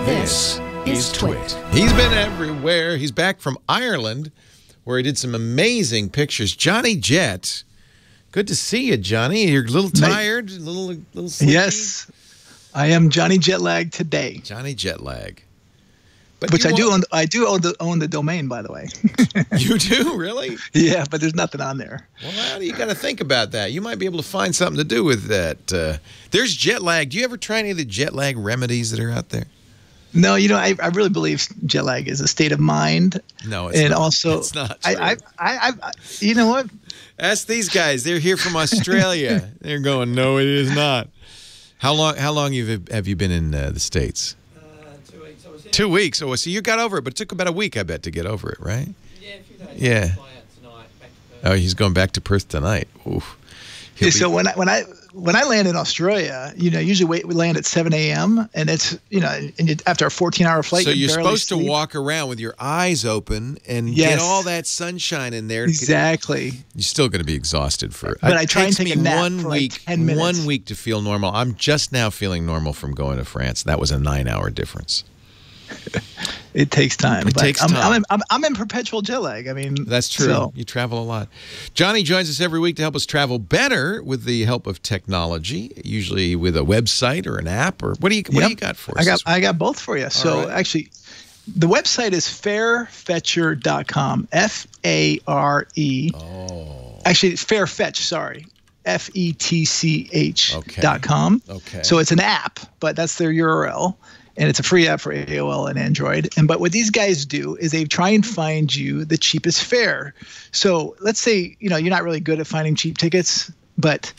This is TWiT. He's been everywhere. He's back from Ireland, where he did some amazing pictures. Johnny Jet. Good to see you, Johnny. You're a little tired, a little sleepy. Yes, I am Johnny Jet Lag today. Johnny Jet Lag. Which I do own the domain, by the way. You do? Really? Yeah, but there's nothing on there. Well, you got to think about that. You might be able to find something to do with that. There's jet lag. Do you ever try any of the jet lag remedies that are out there? No, you know, I really believe jet lag is a state of mind. No, it's not. Also, it's not true. You know what? Ask these guys. They're here from Australia. They're going, no, it is not. How long have you been in the States? 2 weeks. Oh, so you got over it, but it took about a week, I bet, to get over it, right? Yeah, a few days. Yeah. Fly out tonight, back to Perth. Oh, he's going back to Perth tonight. Oof. Yeah, so when I land in Australia, you know, usually we land at 7 a.m. and it's, you know, and after a 14-hour flight. So you're supposed to walk around with your eyes open and get all that sunshine in there. Exactly. You're still going to be exhausted for. But I try and take a nap for 10 minutes. 1 week to feel normal. I'm just now feeling normal from going to France. That was a 9-hour difference. It takes time. It takes time. I'm in perpetual jet lag. I mean, that's true. So. You travel a lot. Johnny joins us every week to help us travel better with the help of technology, usually with a website or an app. Or what do you got for us? I got both for you. So actually, the website is farefetcher.com. F-A-R-E. Oh. Actually, Farefetch. Sorry. FETCH.com. Okay. So it's an app, but that's their URL. And it's a free app for AOL and Android. But what these guys do is they try and find you the cheapest fare. So let's say, you know, you're not really good at finding cheap tickets, but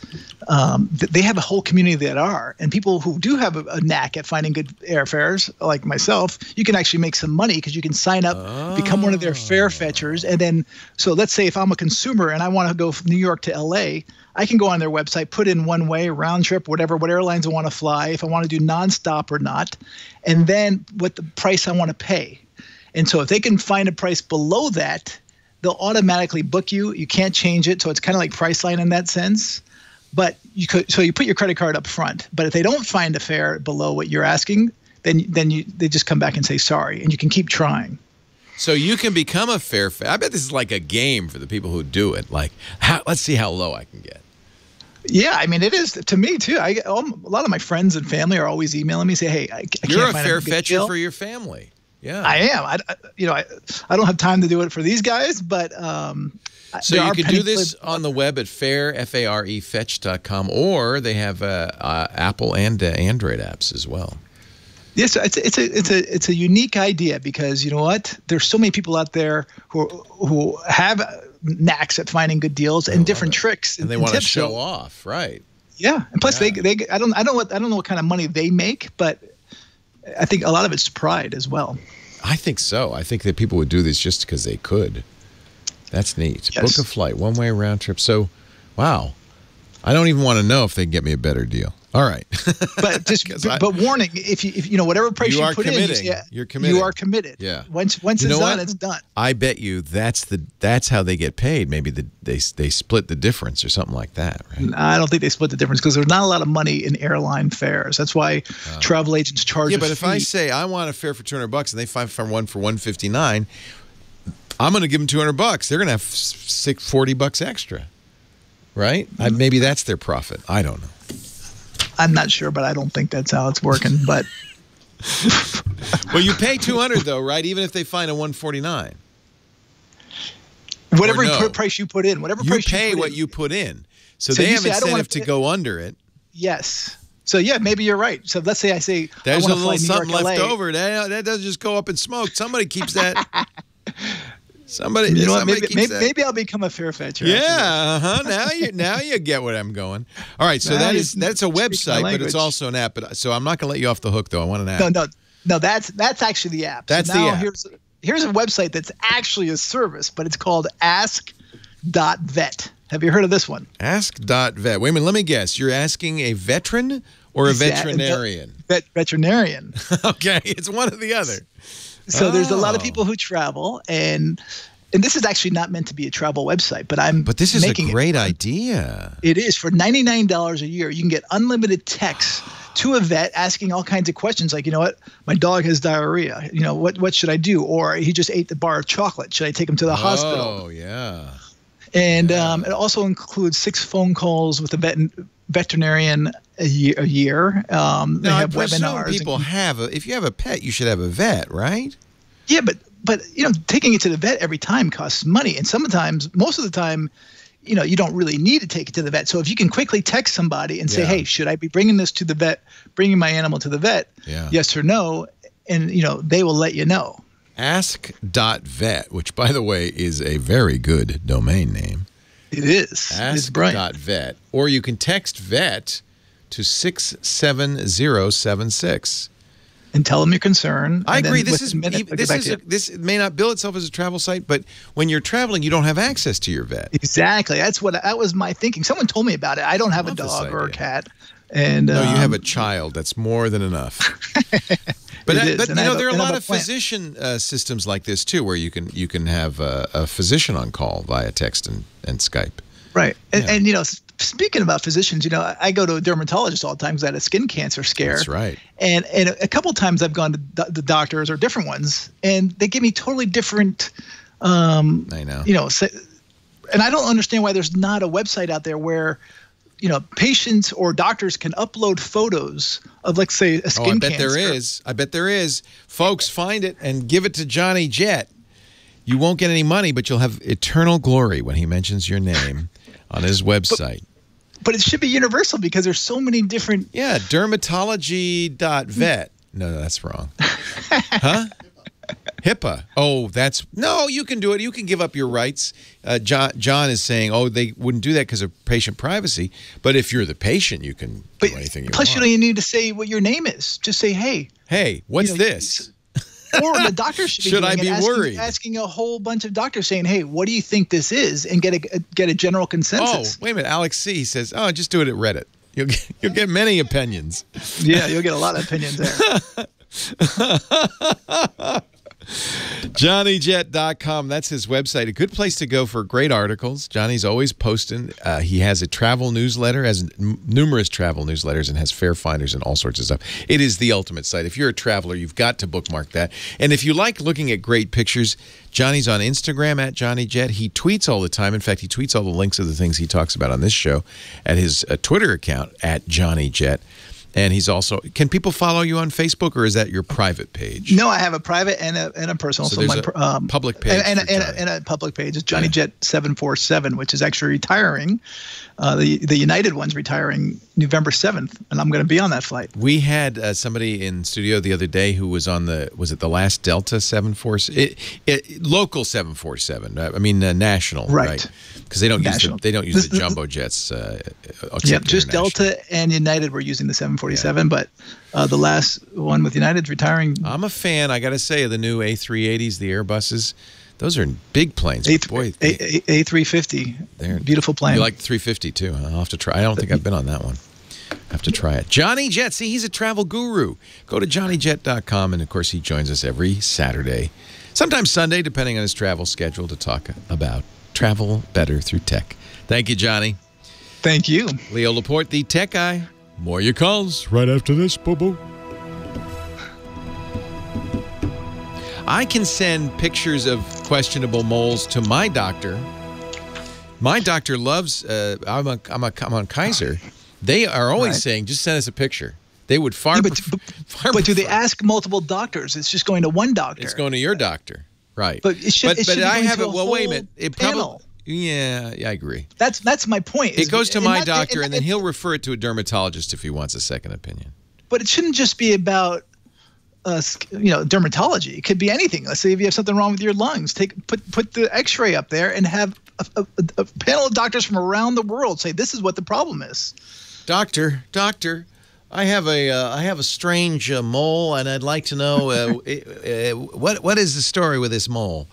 they have a whole community that are. And people who do have a knack at finding good airfares, like myself, you can actually make some money because you can sign up, become one of their fare fetchers. And then, so let's say if I'm a consumer and I want to go from New York to LA, I can go on their website, put in one way, round trip, what airlines I want to fly, if I want to do nonstop or not, and then what the price I want to pay. And so if they can find a price below that, they'll automatically book you. You can't change it. So it's kind of like Priceline in that sense. But you put your credit card up front. But if they don't find a fare below what you're asking, then they just come back and say sorry, and you can keep trying. So you can become a fare. I bet this is like a game for the people who do it. Like, let's see how low I can get. Yeah, I mean, it is to me too. A lot of my friends and family are always emailing me, say, "Hey, I you're can't a fare fetcher for your family." Yeah, I am. I don't have time to do it for these guys, but so you can do this on the web at farefetch.com, or they have Apple and Android apps as well. Yes, it's a unique idea because you know what? There's so many people out there who have knacks at finding good deals and different tricks, and they want to show off, right? Yeah, and plus I don't know what kind of money they make, but I think a lot of it's pride as well. I think so. I think that people would do this just because they could. That's neat. Yes. Book a flight, one-way round trip. So, wow. I don't even want to know if they can get me a better deal. All right. But warning, if you know whatever price you put committing. in, you're committed. You are committed. Yeah. Once it's done, it's done. I bet you that's how they get paid. Maybe they split the difference or something like that, right? I don't think they split the difference because there's not a lot of money in airline fares. That's why travel agents charge. Yeah, but if I say I want a fare for $200 and they find one for $159, I'm going to give them $200. They're going to have $40 extra, right? Maybe that's their profit. I don't know. I'm not sure, but I don't think that's how it's working. But well, you pay $200 though, right? Even if they find a $149. Whatever price you put in, whatever price you pay what you put in. So they have incentive to go under it. Yes. So yeah, maybe you're right. So let's say I say there's a little something left over. That doesn't just go up in smoke. Somebody keeps that. Maybe I'll become a fare fetcher. Yeah, now you get what I'm going. All right, so that's a website, but it's also an app. So I'm not going to let you off the hook, though. I want an app. No, that's actually the app. That's the app. Here's a website that's actually a service, but it's called ask.vet. Have you heard of this one? Ask.vet. Wait a minute, let me guess. You're asking a veteran or a veterinarian? Veterinarian. Okay, it's one or the other. So there's a lot of people who travel, and this is actually not meant to be a travel website, but this is a great idea. It is. For $99 a year, you can get unlimited texts to a vet asking all kinds of questions like, you know what, my dog has diarrhea. You know, what should I do? Or he just ate the bar of chocolate. Should I take him to the hospital? Oh, yeah. And it also includes 6 phone calls with a veterinarian a year. They have webinars. People have if you have a pet, you should have a vet, right? Yeah, but you know, taking it to the vet every time costs money, and sometimes, most of the time, you know, you don't really need to take it to the vet. So if you can quickly text somebody and say, hey, should I be bringing this to the vet, bringing my animal to the vet? Yeah. Yes or no, and you know, they will let you know. Ask.vet, which, by the way, is a very good domain name. It is. Ask.vet. Or you can text vet to 67076. And tell them your concern. I agree. This may not bill itself as a travel site, but when you're traveling, you don't have access to your vet. Exactly. That was my thinking. Someone told me about it. I don't have a dog or a cat. And no, you have a child. That's more than enough. But you know, there are a lot of physician systems like this too, where you can have a physician on call via text and Skype. Right. And you know, speaking about physicians, you know, I go to a dermatologist all the time because I had a skin cancer scare. That's right. And a couple of times I've gone to the doctors or different ones, and they give me totally different. I know. You know, and I don't understand why there's not a website out there where, you know, patients or doctors can upload photos of, like, say, a skin cancer. I bet there is. Folks, find it and give it to Johnny Jet. You won't get any money, but you'll have eternal glory when he mentions your name on his website. But it should be universal because there's so many different... Yeah, dermatology.vet. No, that's wrong. Huh? HIPAA. Oh, no, you can do it. You can give up your rights. John is saying, they wouldn't do that because of patient privacy. But if you're the patient, you can do anything you want. Plus, you don't even need to say what your name is. Just say, hey. Hey, what's this? Or the doctor should be worried? Asking a whole bunch of doctors saying, hey, what do you think this is? And get a general consensus. Oh, wait a minute. Alex C. says, just do it at Reddit. You'll get many opinions. Yeah, you'll get a lot of opinions there. JohnnyJet.com. That's his website. A good place to go for great articles. Johnny's always posting. He has a travel newsletter, has numerous travel newsletters, and has fare finders and all sorts of stuff. It is the ultimate site. If you're a traveler, you've got to bookmark that. And if you like looking at great pictures, Johnny's on Instagram at JohnnyJet. He tweets all the time. In fact, he tweets all the links of the things he talks about on this show at his Twitter account at JohnnyJet. And he's also, can people follow you on Facebook, or is that your private page? No, I have a private and a personal. So there's a public page. And a public page. It's JohnnyJet 747, which is actually retiring. The United one's retiring November 7th, and I'm going to be on that flight. We had somebody in studio the other day who was on was it the last Delta 747? Local 747. I mean national, right? Because they don't use the jumbo jets. Yep, just Delta and United were using the 747, but the last one with United's retiring. I'm a fan, I got to say, of the new A380s, the Airbuses. Those are big planes. A350. They're beautiful plane. You like the 350 too? I'll have to try. I don't think I've been on that one. I have to try it. Johnny Jet. See, he's a travel guru. Go to JohnnyJet.com, and of course, he joins us every Saturday, sometimes Sunday, depending on his travel schedule, to talk about travel better through tech. Thank you, Johnny. Thank you. Leo Laporte, the tech guy. More your calls right after this, boo-boo. I can send pictures of questionable moles to my doctor. My doctor loves, I'm on Kaiser. They are always saying, just send us a picture. They would far prefer. But do they ask multiple doctors? It's just going to one doctor. It's going to your doctor. Right. But it should I have it. Well, wait a minute. Panel. Yeah, I agree. That's my point. It goes to my doctor, and then he'll refer it to a dermatologist if he wants a second opinion. But it shouldn't just be about dermatology. It could be anything. Let's say if you have something wrong with your lungs, put the X-ray up there and have a panel of doctors from around the world say this is what the problem is. Doctor, I have a strange mole, and I'd like to know what is the story with this mole.